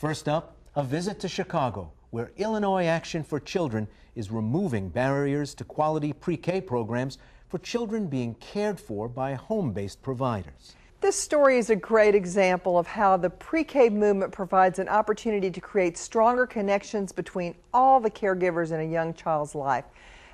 First up, a visit to Chicago, where Illinois Action for Children is removing barriers to quality pre-K programs for children being cared for by home-based providers. This story is a great example of how the pre-K movement provides an opportunity to create stronger connections between all the caregivers in a young child's life.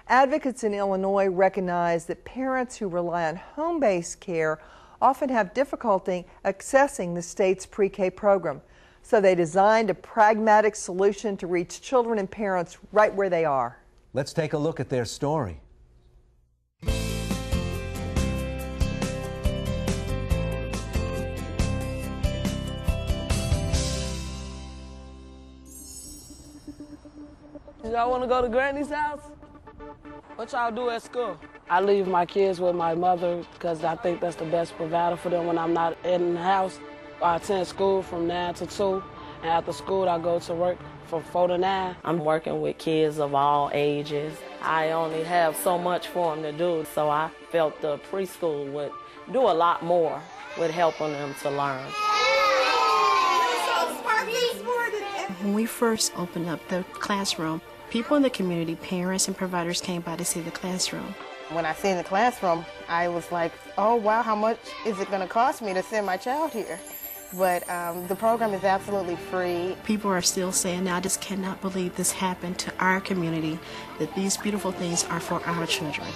Advocates in Illinois recognize that parents who rely on home-based care often have difficulty accessing the state's pre-K program. So they designed a pragmatic solution to reach children and parents right where they are. Let's take a look at their story. Y'all want to go to Granny's house? What y'all do at school? I leave my kids with my mother because I think that's the best provider for them when I'm not in the house. I attend school from 9 to 2, and after school I go to work from 4 to 9. I'm working with kids of all ages. I only have so much for them to do, so I felt the preschool would do a lot more with helping them to learn. When we first opened up the classroom, people in the community, parents and providers came by to see the classroom. When I seen the classroom, I was like, oh wow, how much is it going to cost me to send my child here? But the program is absolutely free. People are still saying, I just cannot believe this happened to our community, that these beautiful things are for our children.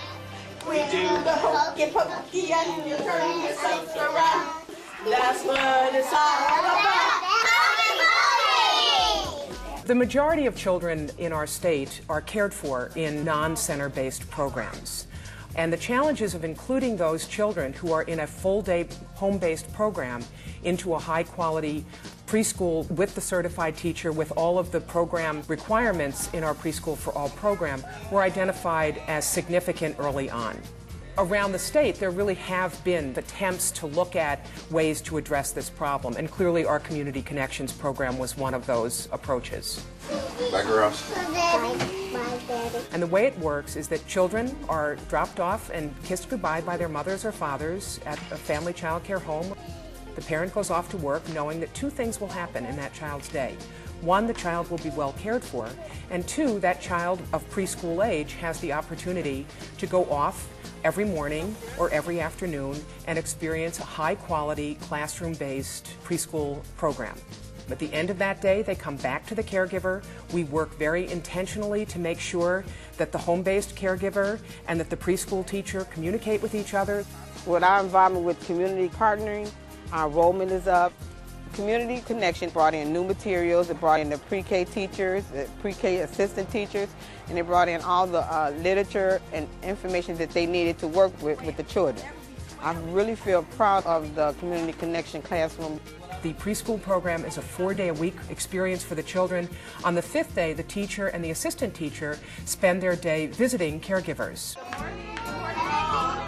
We do the hokey pokey and you turn yourself around. That's what it's all about. The majority of children in our state are cared for in non-center-based programs. And the challenges of including those children who are in a full-day home-based program into a high-quality preschool with the certified teacher, with all of the program requirements in our Preschool for All program, were identified as significant early on. Around the state, there really have been attempts to look at ways to address this problem, and clearly our Community Connections program was one of those approaches. Bye, girls. And the way it works is that children are dropped off and kissed goodbye by their mothers or fathers at a family child care home. The parent goes off to work knowing that two things will happen in that child's day. One, the child will be well cared for, and two, that child of preschool age has the opportunity to go off every morning or every afternoon and experience a high-quality, classroom-based preschool program. At the end of that day, they come back to the caregiver. We work very intentionally to make sure that the home-based caregiver and that the preschool teacher communicate with each other. With our involvement with community partnering, our enrollment is up. Community Connection brought in new materials. It brought in the pre-K teachers, the pre-K assistant teachers, and it brought in all the literature and information that they needed to work with the children. I really feel proud of the Community Connection classroom. The preschool program is a 4-day-a-week experience for the children. On the 5th day, the teacher and the assistant teacher spend their day visiting caregivers,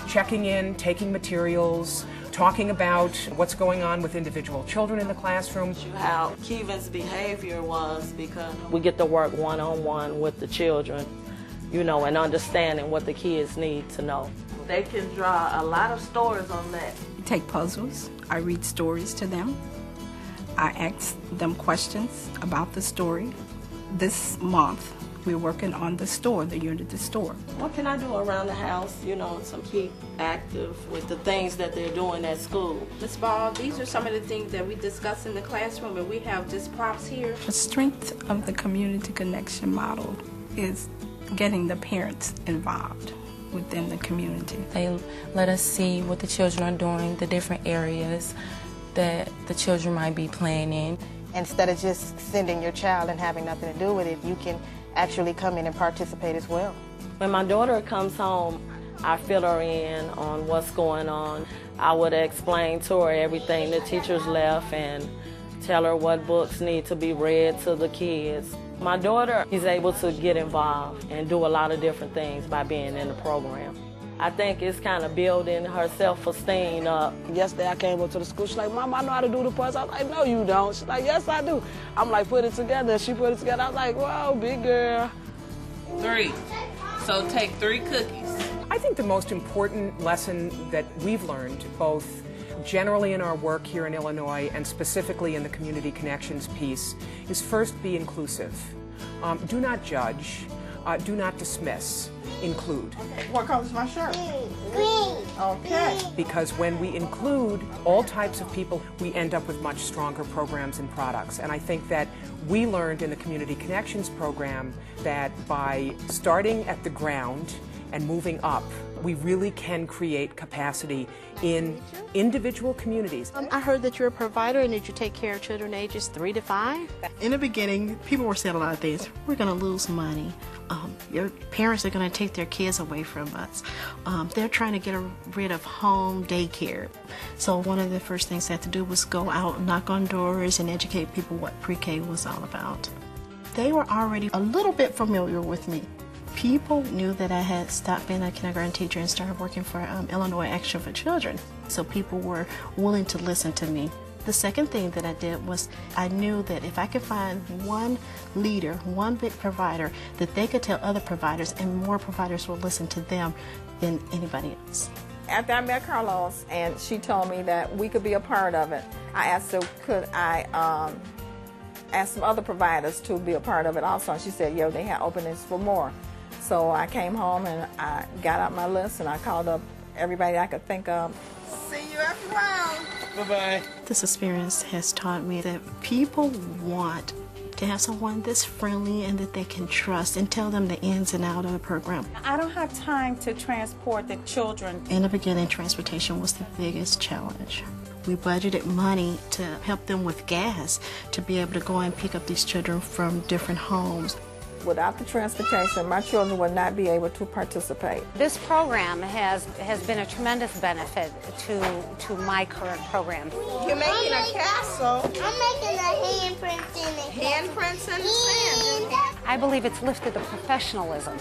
checking in, taking materials, talking about what's going on with individual children in the classroom. How Kevin's behavior was, because we get to work one-on-one with the children, you know, and understanding what the kids need to know. They can draw a lot of stories on that. I take puzzles, I read stories to them, I ask them questions about the story. This month, we're working on the store, the unit of the store. What can I do around the house, you know, to keep active with the things that they're doing at school? Ms. Ball, these are some of the things that we discuss in the classroom, and we have just props here. The strength of the community connection model is getting the parents involved within the community. They let us see what the children are doing, the different areas that the children might be playing in. Instead of just sending your child and having nothing to do with it, you can actually come in and participate as well. When my daughter comes home, I fill her in on what's going on. I would explain to her everything the teachers left and tell her what books need to be read to the kids. My daughter is able to get involved and do a lot of different things by being in the program. I think it's kind of building her self-esteem up. Yesterday I came up to the school, she's like, Mom, I know how to do the puzzle. I was like, no, you don't. She's like, yes, I do. I'm like, put it together. She put it together. I was like, whoa, big girl. 3. So take 3 cookies. I think the most important lesson that we've learned, both generally in our work here in Illinois, and specifically in the Community Connections piece, is first be inclusive. Do not judge, do not dismiss, include. What color is my shirt? Green. Okay. Because when we include all types of people, we end up with much stronger programs and products. And I think that we learned in the Community Connections program that by starting at the ground and moving up, we really can create capacity in individual communities. I heard that you're a provider and that you take care of children ages 3 to 5. In the beginning, people were saying a lot of things. We're going to lose money. Your parents are going to take their kids away from us. They're trying to get rid of home daycare. So one of the first things I had to do was go out, knock on doors, and educate people what pre-K was all about. They were already a little bit familiar with me. People knew that I had stopped being a kindergarten teacher and started working for Illinois Action for Children. So people were willing to listen to me. The second thing that I did was I knew that if I could find one leader, one big provider, that they could tell other providers and more providers will listen to them than anybody else. After I met Carlos and she told me that we could be a part of it, I asked her, could I ask some other providers to be a part of it also? And she said, yo, they had openings for more. So I came home and I got out my list and I called up everybody I could think of. See you after a while. Bye-bye. This experience has taught me that people want to have someone that's friendly and that they can trust and tell them the ins and outs of the program. I don't have time to transport the children. In the beginning, transportation was the biggest challenge. We budgeted money to help them with gas to be able to go and pick up these children from different homes. Without the transportation, my children would not be able to participate. This program has been a tremendous benefit to my current program. You're making a castle. I'm making a handprints in the handprints in the sand. I believe it's lifted the professionalism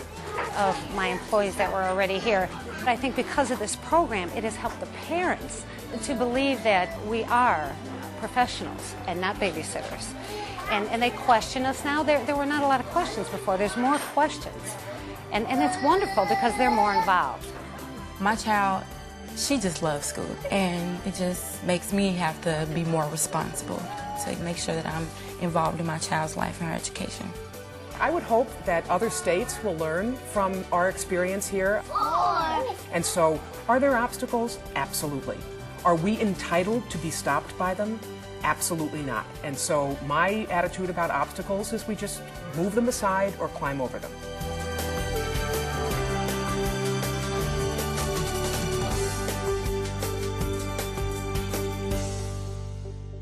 of my employees that were already here. But I think because of this program, it has helped the parents to believe that we are professionals and not babysitters. And they question us now. There were not a lot of questions before. There's more questions. And it's wonderful because they're more involved. My child, she just loves school. And it just makes me have to be more responsible to make sure that I'm involved in my child's life and her education. I would hope that other states will learn from our experience here. And so, are there obstacles? Absolutely. Are we entitled to be stopped by them? Absolutely not. And so my attitude about obstacles is we just move them aside or climb over them.